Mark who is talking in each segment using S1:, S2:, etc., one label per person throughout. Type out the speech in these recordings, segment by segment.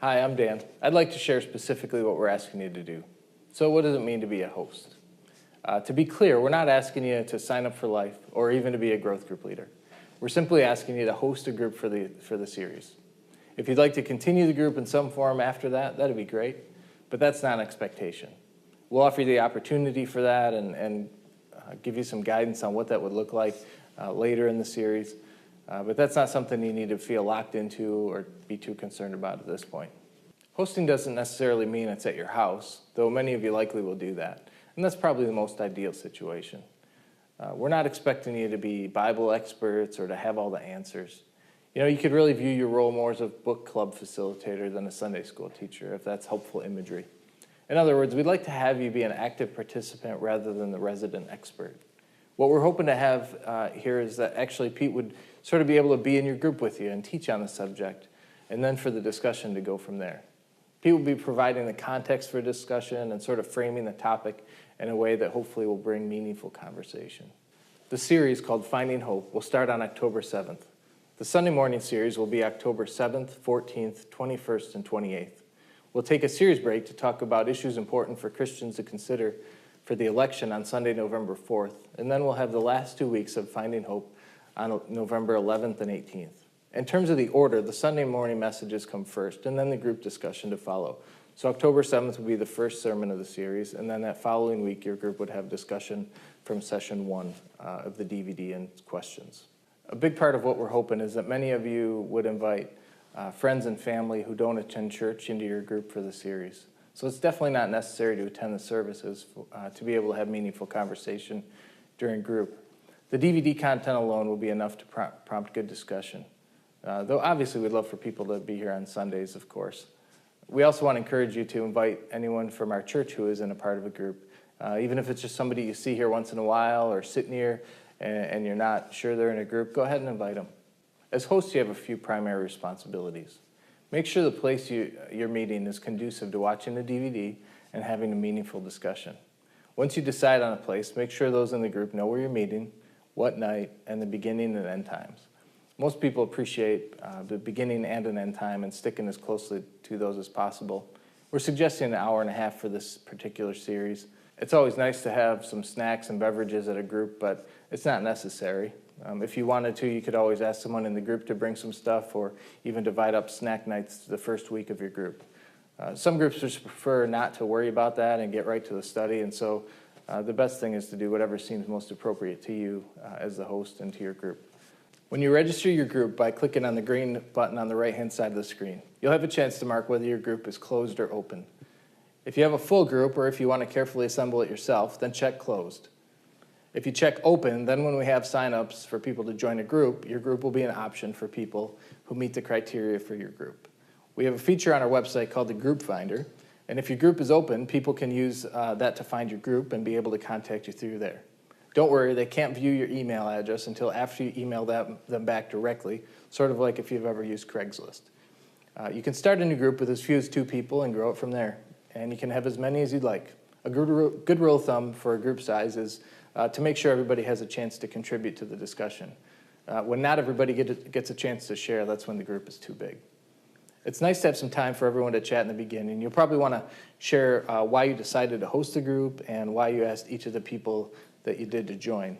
S1: Hi, I'm Dan. I'd like to share specifically what we're asking you to do. So what does it mean to be a host? To be clear, we're not asking you to sign up for life or even to be a growth group leader. We're simply asking you to host a group for the series. If you'd like to continue the group in some form after that, that'd be great, but that's not an expectation. We'll offer you the opportunity for that and give you some guidance on what that would look like later in the series. But that's not something you need to feel locked into or be too concerned about at this point. Hosting doesn't necessarily mean it's at your house, though many of you likely will do that. And that's probably the most ideal situation. We're not expecting you to be Bible experts or to have all the answers. You know, you could really view your role more as a book club facilitator than a Sunday school teacher, if that's helpful imagery. In other words, we'd like to have you be an active participant rather than the resident expert. What we're hoping to have here is that actually Pete would sort of be able to be in your group with you and teach on the subject, and then for the discussion to go from there. Pete will be providing the context for discussion and sort of framing the topic in a way that hopefully will bring meaningful conversation. The series, called Finding Hope, will start on October 7th. The Sunday morning series will be October 7th, 14th, 21st, and 28th. We'll take a series break to talk about issues important for Christians to consider for the election on Sunday, November 4th, and then we'll have the last 2 weeks of Finding Hope on November 11th and 18th. In terms of the order, the Sunday morning messages come first, and then the group discussion to follow. So October 7th will be the first sermon of the series, and then that following week, your group would have discussion from session 1 of the DVD and questions. A big part of what we're hoping is that many of you would invite friends and family who don't attend church into your group for the series. So it's definitely not necessary to attend the services to be able to have meaningful conversation during group. The DVD content alone will be enough to prompt good discussion. Though obviously we'd love for people to be here on Sundays, of course. We also want to encourage you to invite anyone from our church who isn't a part of a group. Even if it's just somebody you see here once in a while or sit near and you're not sure they're in a group, go ahead and invite them. As hosts, you have a few primary responsibilities. Make sure the place you're meeting is conducive to watching the DVD and having a meaningful discussion. Once you decide on a place, make sure those in the group know where you're meeting, what night, and the beginning and end times. Most people appreciate the beginning and an end time and sticking as closely to those as possible. We're suggesting an hour and a half for this particular series. It's always nice to have some snacks and beverages at a group, but it's not necessary. If you wanted to, you could always ask someone in the group to bring some stuff or even divide up snack nights the first week of your group. Some groups just prefer not to worry about that and get right to the study, and so the best thing is to do whatever seems most appropriate to you as the host and to your group. When you register your group by clicking on the green button on the right-hand side of the screen, you'll have a chance to mark whether your group is closed or open. If you have a full group, or if you want to carefully assemble it yourself, then check closed. If you check open, then when we have sign-ups for people to join a group, your group will be an option for people who meet the criteria for your group. We have a feature on our website called the Group Finder, and if your group is open, people can use that to find your group and be able to contact you through there. Don't worry, they can't view your email address until after you email them back directly, sort of like if you've ever used Craigslist. You can start a new group with as few as 2 people and grow it from there, and you can have as many as you'd like. A good rule of thumb for a group size is to make sure everybody has a chance to contribute to the discussion. When not everybody gets a chance to share, that's when the group is too big. It's nice to have some time for everyone to chat in the beginning. You'll probably want to share why you decided to host a group and why you asked each of the people that you did to join.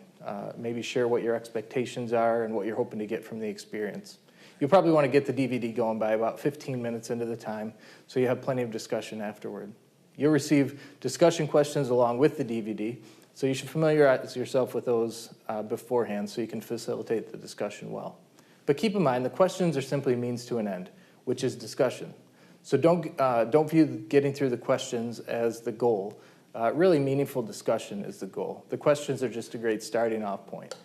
S1: Maybe share what your expectations are and what you're hoping to get from the experience. You'll probably want to get the DVD going by about 15 minutes into the time, so you have plenty of discussion afterward. You'll receive discussion questions along with the DVD, so you should familiarize yourself with those beforehand so you can facilitate the discussion well. But keep in mind, the questions are simply means to an end, which is discussion. So don't view getting through the questions as the goal. Really meaningful discussion is the goal. The questions are just a great starting off point.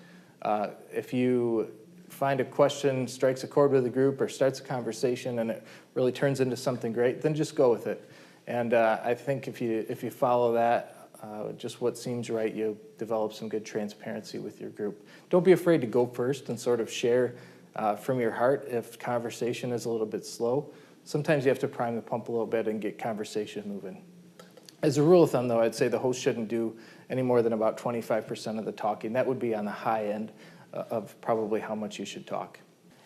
S1: If you find a question strikes a chord with the group or starts a conversation and it really turns into something great, then just go with it. And I think if you follow that, just what seems right, you'll develop some good transparency with your group. Don't be afraid to go first and sort of share from your heart if conversation is a little bit slow. Sometimes you have to prime the pump a little bit and get conversation moving. As a rule of thumb, though, I'd say the host shouldn't do any more than about 25% of the talking. That would be on the high end of probably how much you should talk.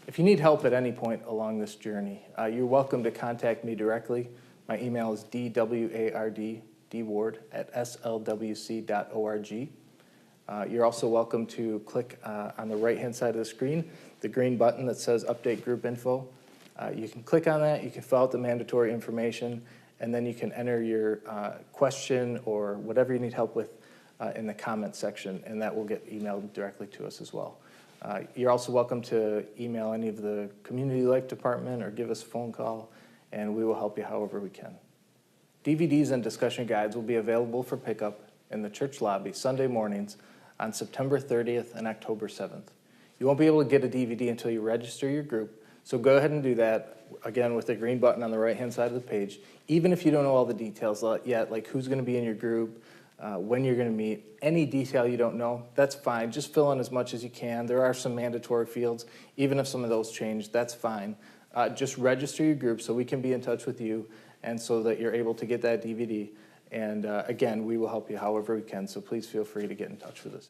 S1: If you need help at any point along this journey, you're welcome to contact me directly. My email is dward@slwc.org. You're also welcome to click on the right-hand side of the screen, the green button that says Update Group Info. You can click on that, you can fill out the mandatory information, and then you can enter your question or whatever you need help with in the comment section, and that will get emailed directly to us as well. You're also welcome to email any of the Community Life Department or give us a phone call, and we will help you however we can. DVDs and discussion guides will be available for pickup in the church lobby Sunday mornings on September 30th and October 7th. You won't be able to get a DVD until you register your group, so go ahead and do that, again, with the green button on the right-hand side of the page. Even if you don't know all the details yet, like who's going to be in your group, when you're going to meet, any detail you don't know, that's fine. Just fill in as much as you can. There are some mandatory fields. Even if some of those change, that's fine. Just register your group so we can be in touch with you and so that you're able to get that DVD. And again, we will help you however we can, so please feel free to get in touch with us.